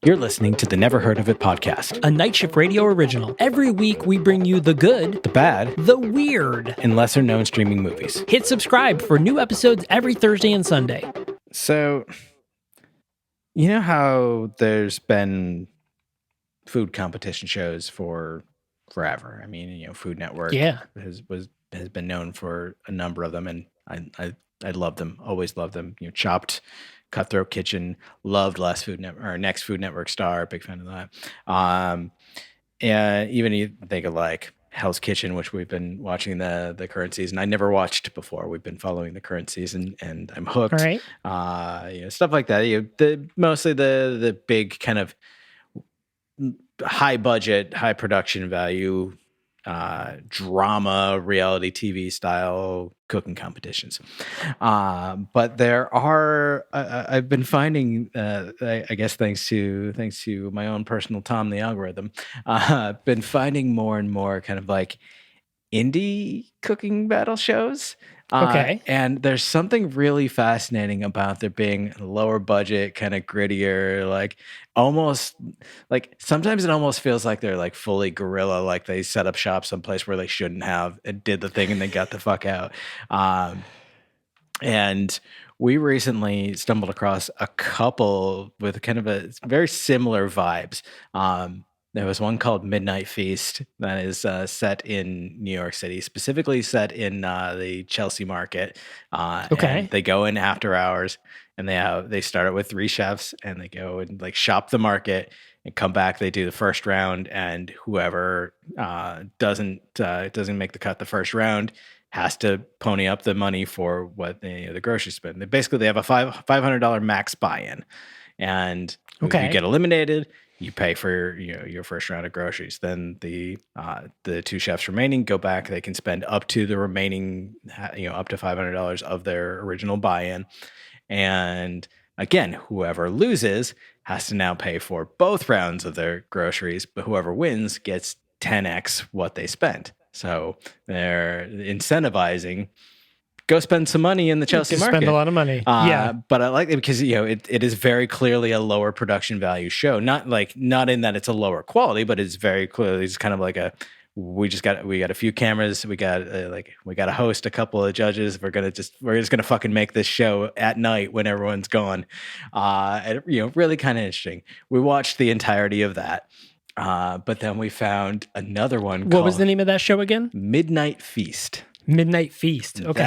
You're listening to the Never Heard of It podcast, a Night Shift Radio original. Every week we bring you the good, the bad, the weird, and lesser known streaming movies. Hit subscribe for new episodes every Thursday and Sunday. So, you know how there's been food competition shows for forever? I mean, Food Network has been known for a number of them, and I love them, always loved them. Chopped, Cutthroat Kitchen, loved Next Food Network star, big fan of that. And even you think of like Hell's Kitchen, which we've been watching the current season. I never watched before. We've been following the current season, and I'm hooked. All right. Stuff like that. Mostly the big kind of high budget, high production value drama, reality TV style cooking competitions. But there are, I've been finding, I guess thanks to my own personal Tom the algorithm, been finding more and more kind of like indie cooking battle shows. Okay. And there's something really fascinating about there being lower budget, kind of grittier, like almost like sometimes it almost feels like they're like fully guerrilla, like they set up shop someplace where they shouldn't have and did the thing and they got the fuck out. And we recently stumbled across a couple with kind of a very similar vibes. There was one called Midnight Feast that is set in New York City, specifically set in the Chelsea market. Okay. And they go in after hours, and they start it with 3 chefs, and they go and like shop the market and come back. They do the first round, and whoever doesn't make the cut the first round has to pony up the money for what the grocery spend. They have a $500 max buy-in, and if you get eliminated, you pay for your first round of groceries. Then the 2 chefs remaining go back. They can spend up to the remaining, up to $500 of their original buy-in. And again, whoever loses has to now pay for both rounds of their groceries, but whoever wins gets 10x what they spent. So they're incentivizing, go spend some money in the Chelsea market. Spend a lot of money. But I like it because it is very clearly a lower production value show. Not in that it's a lower quality, but it's very clearly it's kind of like we got a few cameras. We got a host, a couple of judges. We're just gonna fucking make this show at night when everyone's gone. And, really kind of interesting. We watched the entirety of that. But then we found another one. What was the name of that show again? Midnight Feast. Midnight Feast. Okay.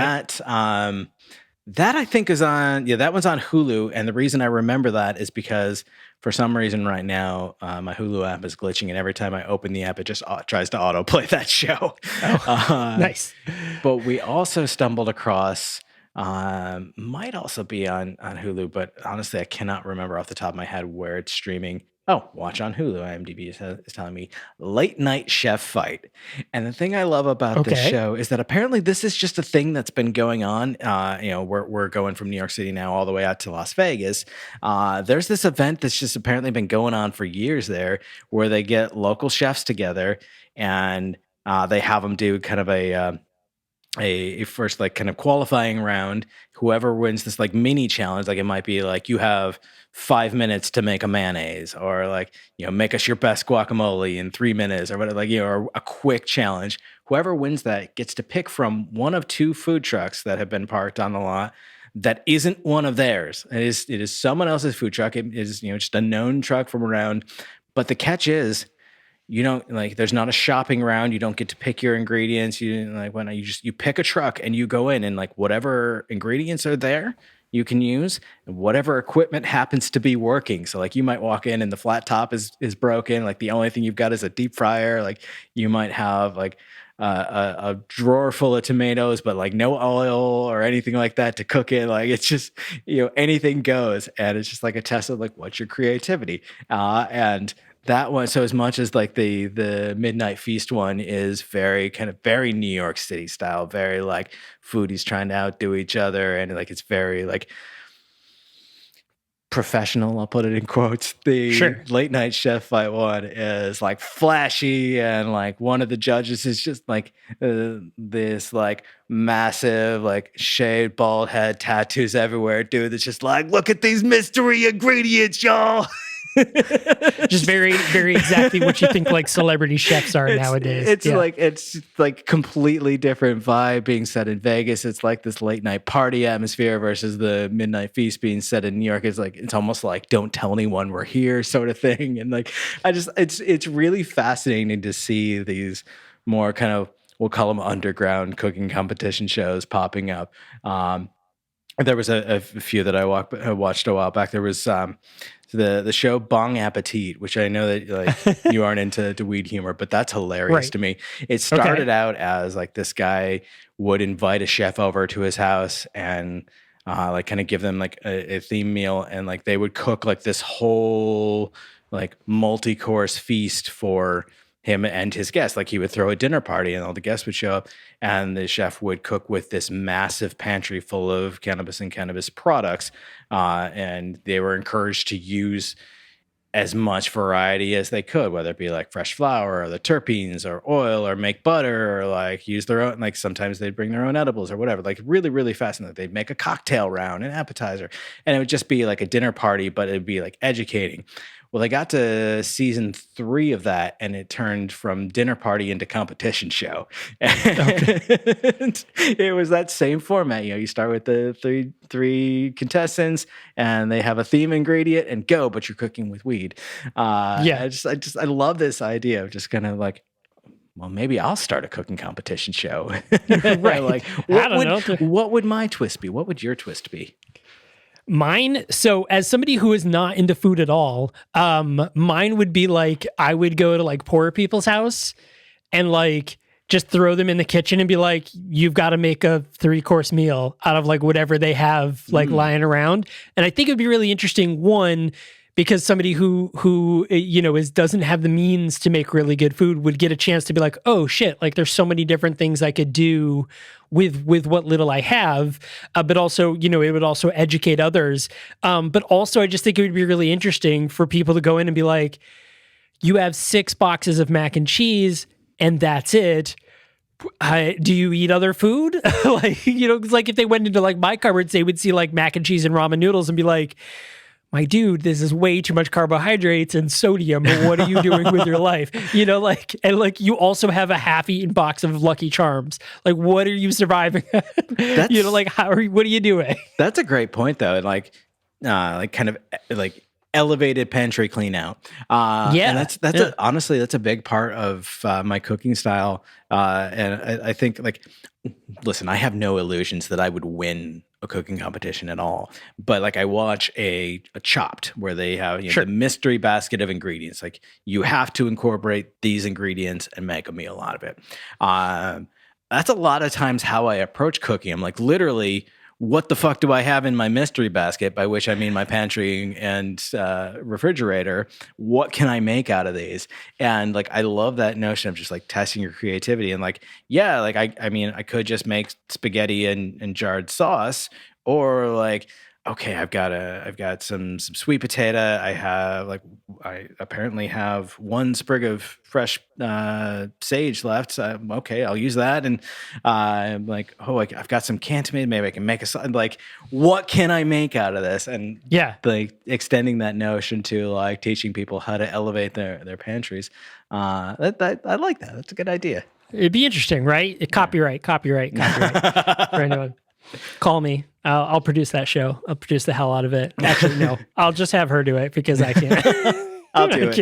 That I think is on, that one's on Hulu. And the reason I remember that is because for some reason right now, my Hulu app is glitching. And every time I open the app, it just tries to autoplay that show. Oh, nice. But we also stumbled across, might also be on Hulu, but honestly, I cannot remember off the top of my head where it's streaming. Oh, watch on Hulu. IMDb is telling me Late Night Chef Fight. And the thing I love about this show is that apparently this is just a thing that's been going on. We're going from New York City now all the way out to Las Vegas. There's this event that's just apparently been going on for years there where they get local chefs together and they have them do kind of a first like kind of qualifying round. Whoever wins this like mini challenge, like it might be like you have 5 minutes to make a mayonnaise, or like make us your best guacamole in 3 minutes, or whatever, or a quick challenge. Whoever wins that gets to pick from one of 2 food trucks that have been parked on the lot that isn't one of theirs. It is someone else's food truck. It is just a known truck from around. But the catch is, there's not a shopping round. You don't get to pick your ingredients. You pick a truck and you go in and like whatever ingredients are there, you can use, and whatever equipment happens to be working. So like you might walk in and the flat top is broken. Like the only thing you've got is a deep fryer. Like you might have like a drawer full of tomatoes, but like no oil or anything like that to cook in. Like it's just, anything goes. And it's just like a test of like, what's your creativity? And that one, so as much as like the Midnight Feast one is very New York City style, very like foodies trying to outdo each other, and like it's very like professional, I'll put it in quotes. The Late Night Chef Fight one is like flashy, and like one of the judges is just like this like massive like shaved bald head, tattoos everywhere dude that's just like, look at these mystery ingredients, y'all. Just very, very exactly what you think like celebrity chefs are nowadays. Yeah. It's like completely different vibe being set in Vegas. It's like this late night party atmosphere versus the midnight feast being set in New York. It's like it's almost like don't tell anyone we're here sort of thing. And like it's really fascinating to see these more kind of, we'll call them underground cooking competition shows popping up. There was a few that watched a while back. There was the show Bong Appetit, which I know that like you aren't into weed humor, but that's hilarious Right. to me. It Okay. started out as like this guy would invite a chef over to his house and like kind of give them like a theme meal, and like they would cook like this whole like multi-course feast for him and his guests. Like he would throw a dinner party and all the guests would show up, and the chef would cook with this massive pantry full of cannabis and cannabis products. And they were encouraged to use as much variety as they could, whether it be like fresh flour or the terpenes or oil or make butter or like use their own, like sometimes they'd bring their own edibles or whatever, like really, really fascinating. They'd make a cocktail round, an appetizer, and it would just be like a dinner party, but it'd be like educating. Well, they got to season 3 of that, and it turned from dinner party into competition show. Okay. And it was that same format. You start with the three contestants, and they have a theme ingredient, and go. But you're cooking with weed. Yeah. I love this idea of just kind of like, well, maybe I'll start a cooking competition show. Right. Like, I don't know. what would my twist be? What would your twist be? Mine, so as somebody who is not into food at all, mine would be like I would go to like poor people's house and like just throw them in the kitchen and be like, you've got to make a 3-course meal out of like whatever they have like lying around. And I think it'd be really interesting, one, because somebody who is doesn't have the means to make really good food would get a chance to be like, oh shit, like there's so many different things I could do with what little I have, but also it would also educate others. But also I just think it would be really interesting for people to go in and be like, you have 6 boxes of mac and cheese and that's it. Do you eat other food? Like, 'cause like if they went into like my cupboards, they would see like mac and cheese and ramen noodles and be like, my dude, this is way too much carbohydrates and sodium. What are you doing with your life? Like, and like you also have a half-eaten box of Lucky Charms. Like, what are you surviving? That's Like, what are you doing? That's a great point, though, and like kind of like elevated pantry clean out. And Yeah. Yeah. honestly that's a big part of my cooking style. And I think like, listen, I have no illusions that I would win a cooking competition at all, but like I watch a Chopped where they have Sure. the mystery basket of ingredients. Like you have to incorporate these ingredients and make a meal out of it. That's a lot of times how I approach cooking. I'm like, literally, what the fuck do I have in my mystery basket? By which I mean my pantry and refrigerator. What can I make out of these? And like, I love that notion of just like testing your creativity. And like, yeah, like I mean, I could just make spaghetti and jarred sauce, or like, okay, I've got some sweet potato. I apparently have one sprig of fresh sage left. So, okay, I'll use that. And I'm like, oh, I've got some canned tomato. Maybe I can make like, what can I make out of this? And Yeah. like extending that notion to like teaching people how to elevate their pantries. That I like that. That's a good idea. It'd be interesting, right? Copyright for anyone. Call me. I'll produce that show. I'll produce the hell out of it. Actually, no. I'll just have her do it because I can't. I'll do it.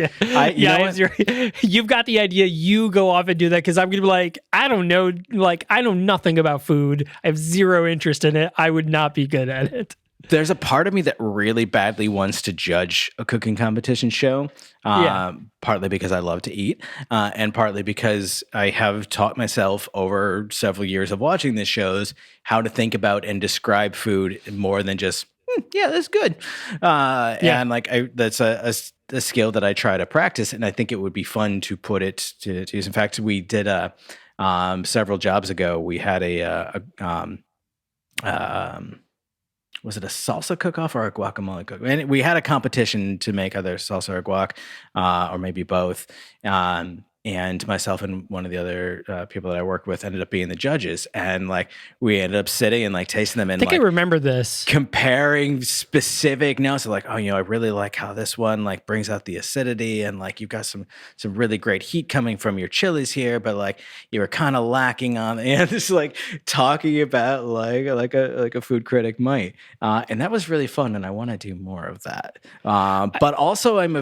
You know what? You've got the idea. You go off and do that because I'm gonna be like, I don't know, like I know nothing about food. I have zero interest in it. I would not be good at it. There's a part of me that really badly wants to judge a cooking competition show, Yeah. partly because I love to eat, and partly because I have taught myself over several years of watching these shows how to think about and describe food more than just, yeah, that's good. Yeah. And like, that's a skill that I try to practice, and I think it would be fun to put it to use. In fact, we did several jobs ago. We had was it a salsa cook-off or a guacamole cook? And we had a competition to make either salsa or guac, or maybe both. and myself and one of the other people that I worked with ended up being the judges, and like we ended up sitting and like tasting them and I think like I remember this. comparing specific notes. Like, oh, I really like how this one like brings out the acidity, and like you've got some really great heat coming from your chilies here, but like you were kind of lacking on, and just like talking about like a food critic might, and that was really fun, and I want to do more of that. But also, I'm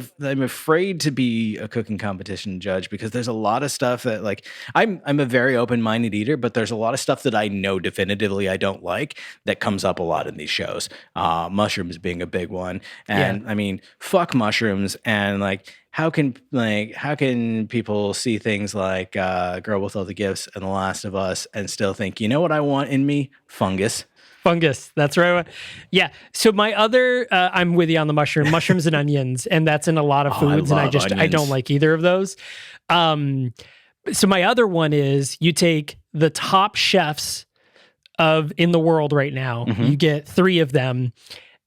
afraid to be a cooking competition judge because there's a lot of stuff that like I'm a very open minded eater, but there's a lot of stuff that I know definitively I don't like that comes up a lot in these shows. Mushrooms being a big one, and I mean, fuck mushrooms, and like how can people see things like Girl with All the Gifts and The Last of Us and still think, you know what I want in me? Fungus. Fungus. That's right. Yeah. So my other, I'm with you on the mushrooms and onions, and that's in a lot of foods, and I don't like either of those. So my other one is you take the top chefs in the world right now. You get 3 of them,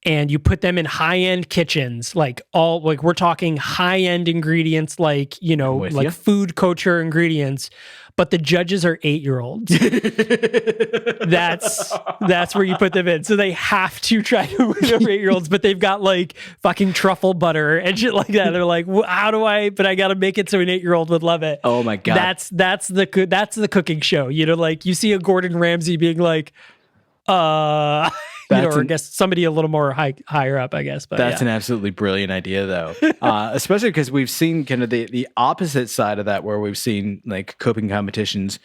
and you put them in high-end kitchens, like we're talking high-end ingredients, like, like food culture ingredients, but the judges are 8-year-olds. That's where you put them in. So they have to try to win over 8-year-olds, but they've got like fucking truffle butter and shit like that. They're like, how do but I got to make it so an 8-year-old would love it. Oh my God. That's the cooking show. Like you see a Gordon Ramsay being like, or I guess somebody a little more higher up, I guess. But that's an absolutely brilliant idea, though, especially because we've seen kind of the opposite side of that, where we've seen like cooking competitions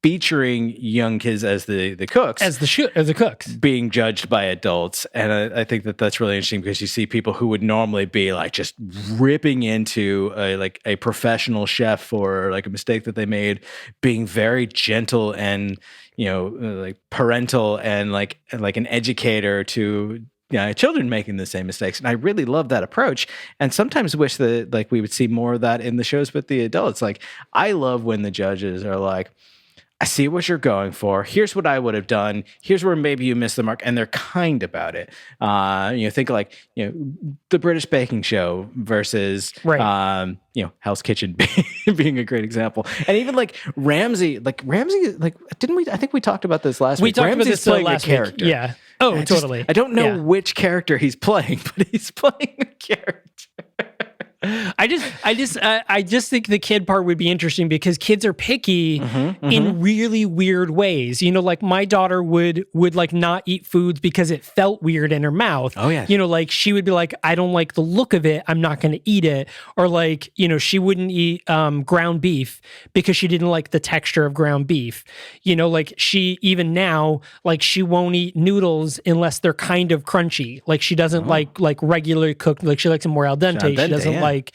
featuring young kids as the cooks, as the cooks being judged by adults, and I think that's really interesting because you see people who would normally be like just ripping into a professional chef for like a mistake that they made, being very gentle and like parental and like an educator to children making the same mistakes. And I really love that approach, and sometimes wish that like we would see more of that in the shows with the adults. Like I love when the judges are like, I see what you're going for. Here's what I would have done. Here's where maybe you missed the mark. And they're kind about it. Think like, the British baking show versus, Hell's Kitchen being a great example. And even like Ramsay, didn't we, I think we talked about this last week. We talked about this playing last a character. Week. Yeah. Oh, totally. I don't know which character he's playing, but he's playing a character. I just think the kid part would be interesting because kids are picky in really weird ways. Like my daughter would like not eat foods because it felt weird in her mouth. Oh yeah. Like she would be like, I don't like the look of it, I'm not going to eat it. Or like, she wouldn't eat ground beef because she didn't like the texture of ground beef. Like she, even now, like she won't eat noodles unless they're kind of crunchy. Like she doesn't like regularly cooked, like she likes them more al dente. She doesn't like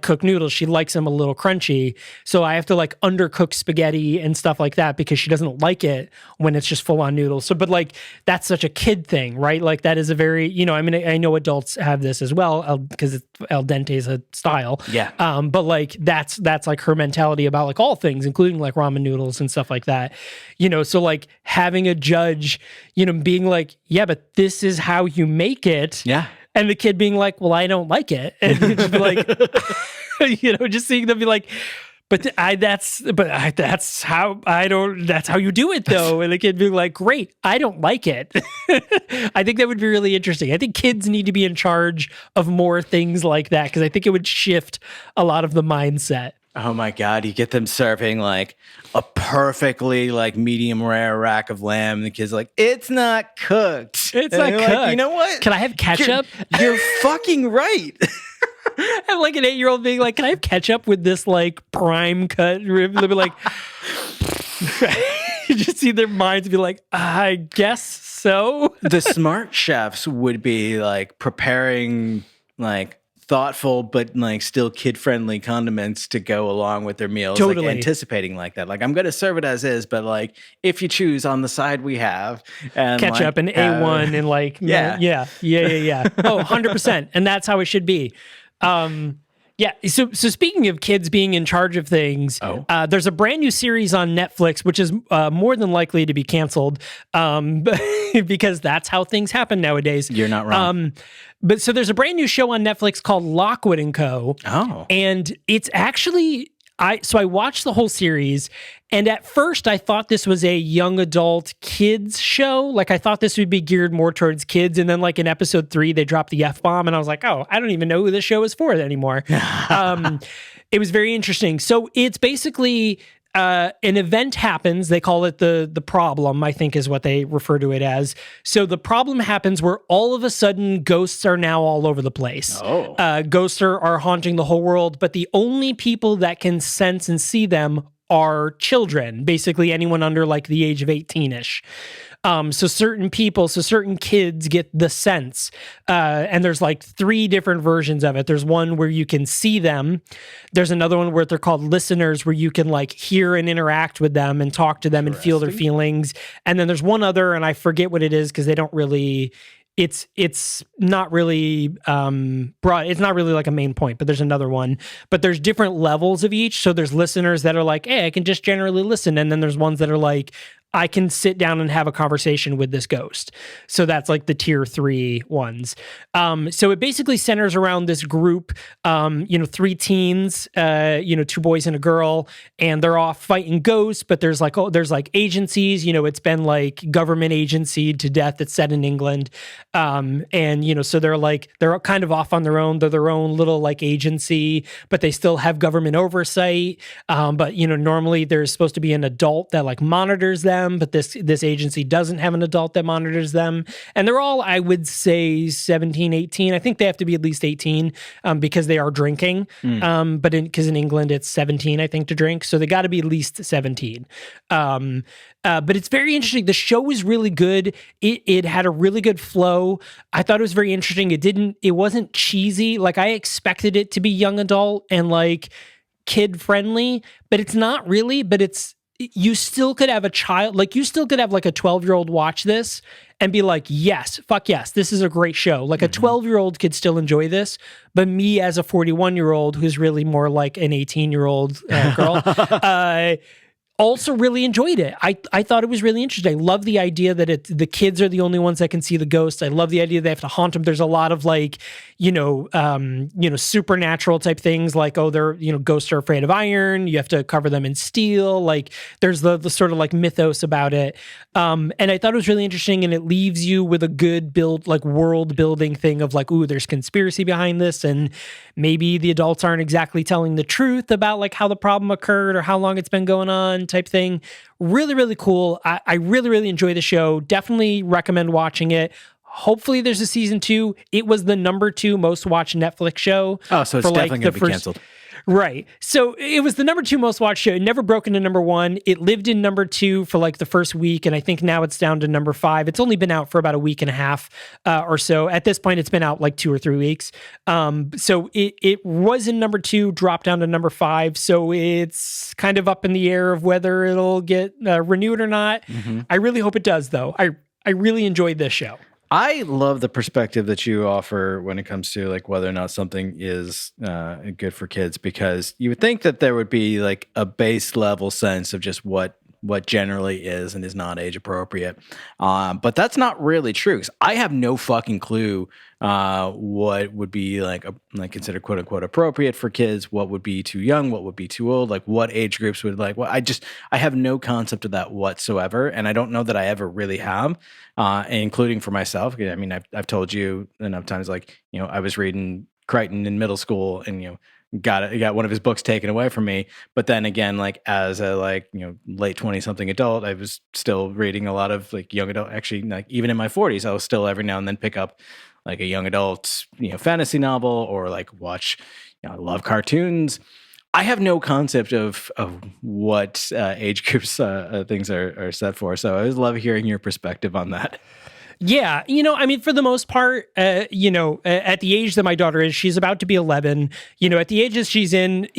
cooked noodles. She likes them a little crunchy. So I have to like undercook spaghetti and stuff like that because she doesn't like it when it's just full on noodles. So, but like that's such a kid thing, right? Like that is a very, I know adults have this as well because al dente is a style. Yeah. But like that's like her mentality about like all things, including like ramen noodles and stuff like that. So like having a judge, being like, yeah, but this is how you make it. Yeah. And the kid being like, well, I don't like it. And just be like, just seeing them be like, that's how you do it though. And the kid being like, great, I don't like it. I think that would be really interesting. I think kids need to be in charge of more things like that because I think it would shift a lot of the mindset. Oh my God, you get them serving like a perfectly like medium rare rack of lamb. And the kid's like, it's not cooked. It's not cooked. Like, you know what? Can I have ketchup? You're fucking right. I'm like an 8-year-old being like, can I have ketchup with this like prime cut rib? They'll be like, you just see their minds be like, I guess so. The smart chefs would be like preparing like thoughtful but like still kid-friendly condiments to go along with their meals. Totally. Like anticipating like that. Like I'm going to serve it as is, but like if you choose on the side we have and ketchup and A1 and like yeah. Oh, 100%. And that's how it should be. Yeah. So speaking of kids being in charge of things, there's a brand new series on Netflix, which is more than likely to be canceled because that's how things happen nowadays. You're not wrong. But so there's a brand new show on Netflix called Lockwood Co. Oh. And it's actually, I watched the whole series, and at first I thought this was a young adult kids show. Like I thought this would be geared more towards kids, and then like in episode 3 they dropped the F-bomb, and I was like, oh, I don't even know who this show is for anymore. It was very interesting. So it's basically an event happens. They call it the problem, I think is what they refer to it as. So the problem happens where all of a sudden ghosts are now all over the place. Ghosts are haunting the whole world, but the only people that can sense and see them are children, basically anyone under like the age of 18-ish. So certain people, so certain kids get the sense. And there's like 3 different versions of it. There's one where you can see them. There's another one where they're called listeners, where you can like hear and interact with them and talk to them and feel their feelings. And then there's one other, and I forget what it is because they don't really... It's not really broad. It's not really like a main point, but there's another one. But there's different levels of each. So there's listeners that are like, hey, I can just generally listen. And then there's ones that are like, I can sit down and have a conversation with this ghost. So that's like the tier 3 ones. So it basically centers around this group, 3 teens, 2 boys and a girl, and they're off fighting ghosts, but there's like agencies, it's been like government agency to death. It's set in England. So they're kind of off on their own. They're their own little like agency, but they still have government oversight. But normally there's supposed to be an adult that like monitors them, but this agency doesn't have an adult that monitors them. And they're all, I would say, 17, 18. I think they have to be at least 18 because they are drinking. But because in England it's 17, I think, to drink. So they got to be at least 17. But it's very interesting. The show was really good. It had a really good flow. I thought it was very interesting. It wasn't cheesy. Like I expected it to be young adult and like kid friendly, but it's not really. But you still could have a child, like you still could have like a 12-year-old watch this and be like, yes, fuck yes, this is a great show. Like a 12-year-old could still enjoy this, but me as a 41-year-old who's really more like an 18-year-old girl, also really enjoyed it. I thought it was really interesting. I love the idea that the kids are the only ones that can see the ghosts. I love the idea they have to haunt them. There's a lot of like, supernatural type things like, they're, ghosts are afraid of iron. You have to cover them in steel. Like there's the sort of like mythos about it. And I thought it was really interesting, and it leaves you with a good world building thing of like, ooh, there's conspiracy behind this. And maybe the adults aren't exactly telling the truth about like how the problem occurred or how long it's been going on type thing. Really, really cool. I really, really enjoy the show. Definitely recommend watching it. Hopefully there's a season 2. It was the number 2 most watched Netflix show. Oh, so it's definitely going to be canceled. Right. So it was the number 2 most watched show. It never broke into number 1. It lived in number 2 for like the first week, and I think now it's down to number 5. It's only been out for about a week and a half or so. At this point, it's been out like 2 or 3 weeks. So it was in number 2, dropped down to number 5. So it's kind of up in the air of whether it'll get renewed or not. I really hope it does, though. I really enjoyed this show. I love the perspective that you offer when it comes to like whether or not something is good for kids, because you would think that there would be like a base level sense of just what generally is and is not age appropriate. But that's not really true. 'Cause I have no fucking clue what would be like considered quote unquote appropriate for kids, what would be too young, what would be too old, like what age groups would like. Well, I have no concept of that whatsoever, and I don't know that I ever really have, including for myself. I mean, I've told you enough times, like I was reading Crichton in middle school, and got one of his books taken away from me. But then again, like as a late 20-something adult, I was still reading a lot of like young adult. Actually, like even in my 40s, I was still every now and then pick up like a young adult fantasy novel, or like watch I love cartoons. I have no concept of what age groups things are set for. So I always love hearing your perspective on that. Yeah, I mean, for the most part, at the age that my daughter is, she's about to be 11. At the ages she's in,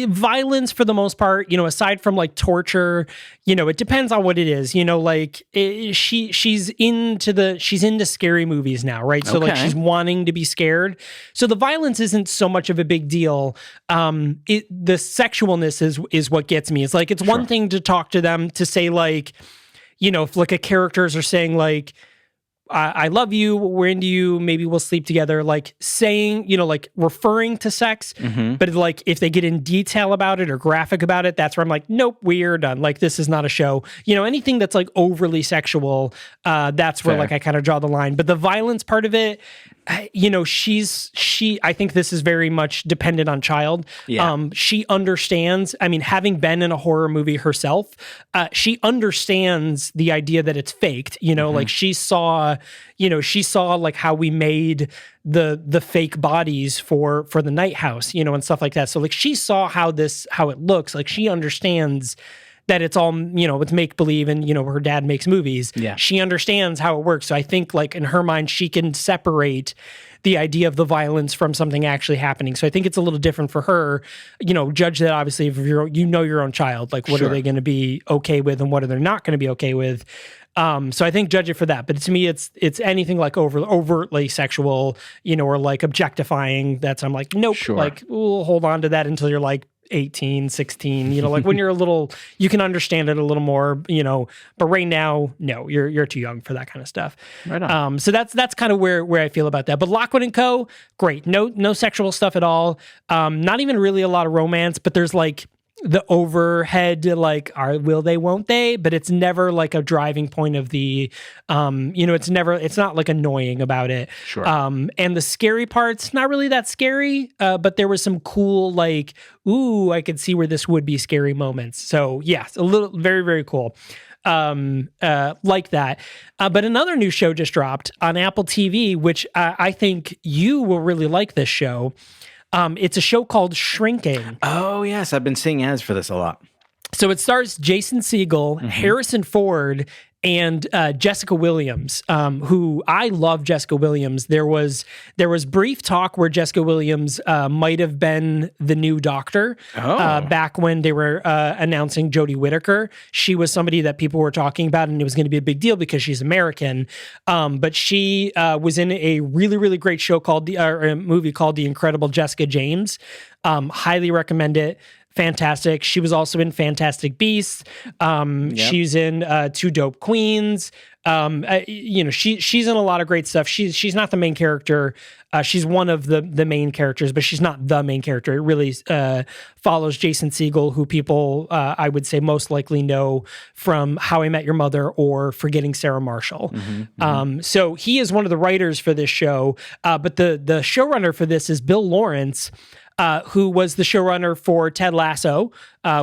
violence for the most part, aside from like torture, it depends on what it is. She's into scary movies now, right? So like she's wanting to be scared. So the violence isn't so much of a big deal. The sexualness is what gets me. It's like it's one thing to talk to them to say like, if like a characters are saying like, I love you, we're into you, maybe we'll sleep together, like saying, like referring to sex. Mhm. But like if they get in detail about it or graphic about it, that's where I'm like, nope, we're done. Like this is not a show. Anything that's like overly sexual, that's where Fair. like I kind of draw the line. But the violence part of it, I think this is very much dependent on child. Yeah. She understands, I mean, having been in a horror movie herself, she understands the idea that it's faked, like she saw like how we made the fake bodies for the night house, and stuff like that. So like she saw how it looks, like she understands that it's all, it's make believe, and her dad makes movies. Yeah. She understands how it works. So I think like in her mind she can separate the idea of the violence from something actually happening. So I think it's a little different for her. Judge that obviously if your own child, like what are Sure. they going to be okay with and what are they not going to be okay with. So I think judge it for that. But to me, it's anything like overtly sexual, or like objectifying. I'm like, nope. Sure. Like we'll hold on to that until you're like 18, 16, like when you're a little, you can understand it a little more, but right now, no, you're too young for that kind of stuff. Right on. So that's kind of where I feel about that. But Lockwood Co, great. No sexual stuff at all. Not even really a lot of romance, but there's like the overhead, like will they, won't they? But it's never like a driving point of the, it's not like annoying about it. Sure. And the scary parts, not really that scary, but there was some cool, like, ooh, I could see where this would be scary moments. So yeah, a little, very, very cool. Like that. But another new show just dropped on Apple TV, which I think you will really like this show. It's a show called Shrinking. Oh, yes. I've been seeing ads for this a lot. So it stars Jason Segel, Harrison Ford, and Jessica Williams, who I love Jessica Williams. There was brief talk where Jessica Williams might have been the new Doctor back when they were announcing Jodie Whittaker. She was somebody that people were talking about, and it was going to be a big deal because she's American. But she was in a really, really great show called a movie called The Incredible Jessica James. Highly recommend it. Fantastic. She was also in Fantastic Beasts. She's in Two Dope Queens. She's in a lot of great stuff. She's not the main character. She's one of the main characters, but she's not the main character. It really follows Jason Segel, who people I would say most likely know from How I Met Your Mother or Forgetting Sarah Marshall. So he is one of the writers for this show, but the showrunner for this is Bill Lawrence. Who was the showrunner for Ted Lasso,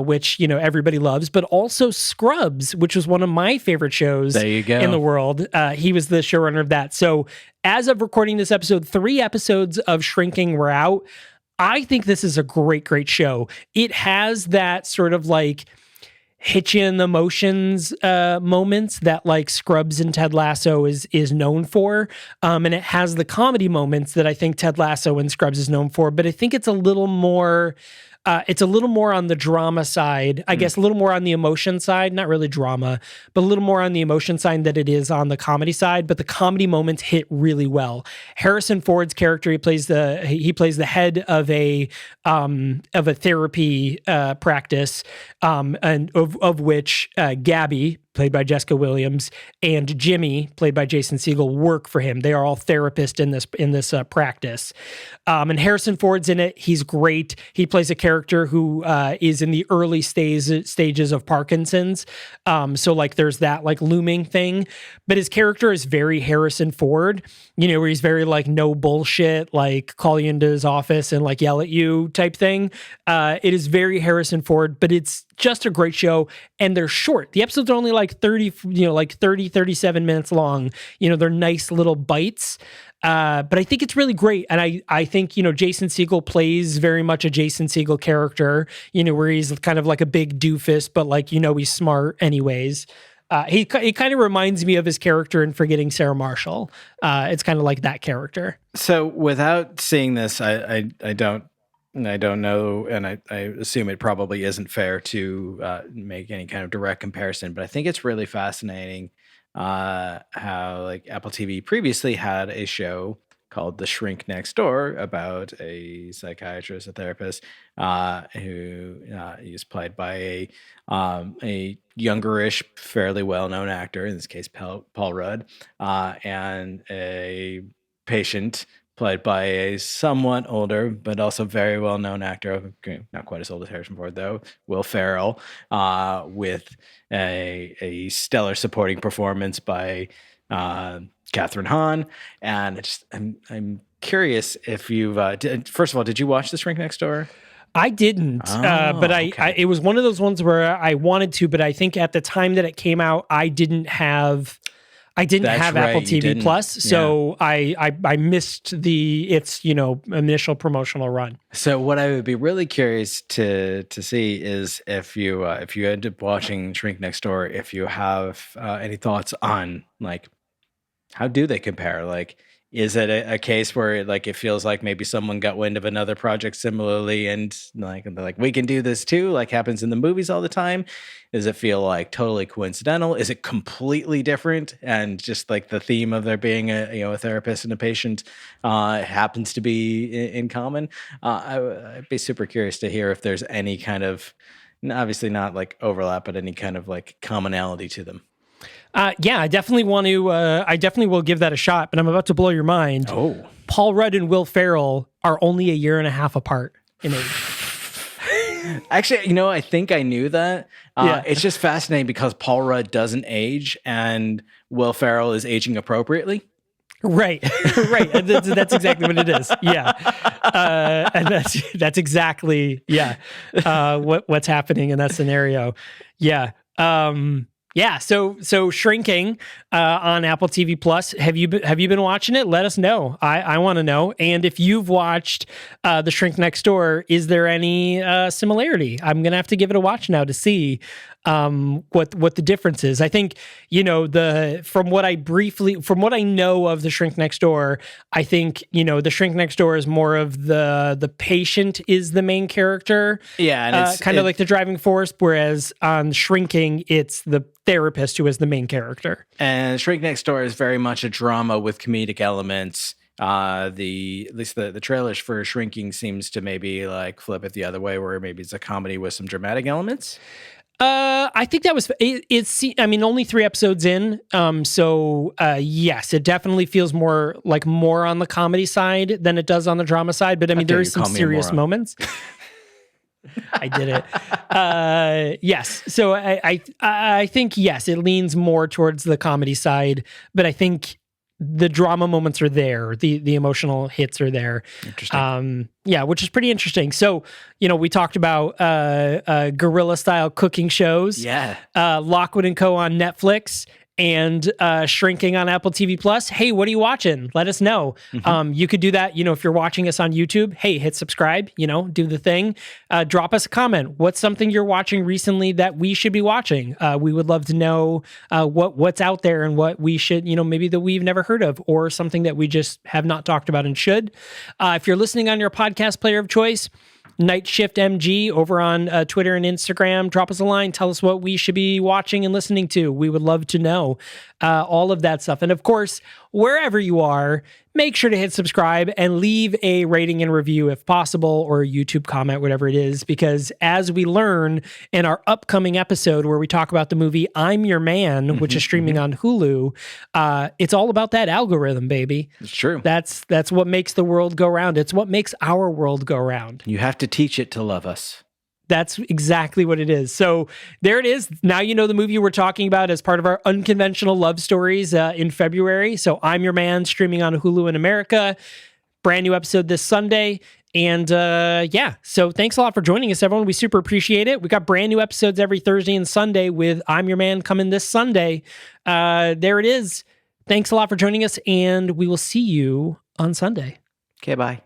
which everybody loves, but also Scrubs, which was one of my favorite shows There you go. in the world. He was the showrunner of that. So as of recording this episode, 3 episodes of Shrinking were out. I think this is a great, great show. It has that sort of like hit you in the emotions moments that like Scrubs and Ted Lasso is known for. And it has the comedy moments that I think Ted Lasso and Scrubs is known for, but I think it's a little more on the drama side, I guess a little more on the emotion side, not really drama, but a little more on the emotion side than it is on the comedy side, but the comedy moments hit really well. Harrison Ford's character, he plays the head of a therapy practice, and of which Gabby, played by Jessica Williams, and Jimmy, played by Jason Segel, work for him. They are all therapists in this practice. And Harrison Ford's in it. He's great. He plays a character who is in the early stages of Parkinson's. So like there's that like looming thing. But his character is very Harrison Ford, where he's very like no bullshit, like call you into his office and like yell at you type thing. It is very Harrison Ford, but it's just a great show, and they're short. The episodes are only like 37 minutes long. They're nice little bites. But I think it's really great. And I think, Jason Segel plays very much a Jason Segel character, where he's kind of like a big doofus, but like, he's smart anyways. He kind of reminds me of his character in Forgetting Sarah Marshall. It's kind of like that character. So without seeing this, I don't know, and I assume it probably isn't fair to make any kind of direct comparison, but I think it's really fascinating how like Apple TV previously had a show called The Shrink Next Door, about a psychiatrist, a therapist, who is played by a youngerish, fairly well-known actor, in this case, Paul Rudd, and a patient played by a somewhat older but also very well-known actor, okay, not quite as old as Harrison Ford though, Will Ferrell, with a stellar supporting performance by Catherine Hahn. And I'm curious if you've first of all, did you watch The Shrink Next Door? I didn't, but Okay. it was one of those ones where I wanted to, but I think at the time that it came out, I didn't have That's right, Apple you TV didn't. Plus, so I missed its initial promotional run. So what I would be really curious to see is if you end up watching Shrink Next Door, if you have any thoughts on like how do they compare? Like, is it a case where like it feels like maybe someone got wind of another project similarly and like they're like, we can do this too, like happens in the movies all the time? Does it feel like totally coincidental? Is it completely different? And just like the theme of there being a therapist and a patient happens to be in common. I'd be super curious to hear if there's any kind of, obviously not like overlap, but any kind of like commonality to them. Yeah, I definitely want to. I definitely will give that a shot. But I'm about to blow your mind. Oh. Paul Rudd and Will Ferrell are only a year and a half apart in age. Actually, I think I knew that. Yeah. It's just fascinating because Paul Rudd doesn't age and Will Ferrell is aging appropriately. Right, right. And that's exactly what it is. Yeah, and that's exactly what's happening in that scenario. Yeah. Yeah, so Shrinking on Apple TV Plus. Have you been watching it? Let us know. I want to know. And if you've watched The Shrink Next Door, is there any similarity? I'm gonna have to give it a watch now to see what the difference is. I think from what I know of The Shrink Next Door, I think The Shrink Next Door is more of the patient is the main character. Yeah, and it's kind of like the driving force, whereas on Shrinking, it's the therapist who is the main character. And Shrink Next Door is very much a drama with comedic elements. At least the trailers for Shrinking seems to maybe like flip it the other way, where maybe it's a comedy with some dramatic elements. I think that was it's. I mean, only 3 episodes in. So yes, it definitely feels more on the comedy side than it does on the drama side. But I mean, there is some serious moments. I did it. Yes. So I think yes, it leans more towards the comedy side, but I think the drama moments are there. The emotional hits are there. Interesting. Yeah, which is pretty interesting. So, we talked about guerrilla style cooking shows. Yeah. Lockwood Co on Netflix and Shrinking on Apple TV Plus. Hey, what are you watching? Let us know. Mm-hmm. You could do that. If you're watching us on YouTube, hey, hit subscribe, do the thing. Drop us a comment. What's something you're watching recently that we should be watching? We would love to know what's out there and what we should, maybe that we've never heard of or something that we just have not talked about and should. If you're listening on your podcast player of choice, Night Shift MG over on Twitter and Instagram. Drop us a line. Tell us what we should be watching and listening to. We would love to know all of that stuff. And of course, wherever you are, make sure to hit subscribe and leave a rating and review if possible, or a YouTube comment, whatever it is, because as we learn in our upcoming episode where we talk about the movie I'm Your Man, which is streaming on Hulu, it's all about that algorithm, baby. It's true. That's what makes the world go round. It's what makes our world go round. You have to teach it to love us. That's exactly what it is. So there it is. Now you know the movie we're talking about as part of our unconventional love stories in February. So I'm Your Man, streaming on Hulu in America. Brand new episode this Sunday. And so thanks a lot for joining us, everyone. We super appreciate it. We got brand new episodes every Thursday and Sunday with I'm Your Man coming this Sunday. There it is. Thanks a lot for joining us, and we will see you on Sunday. Okay, bye.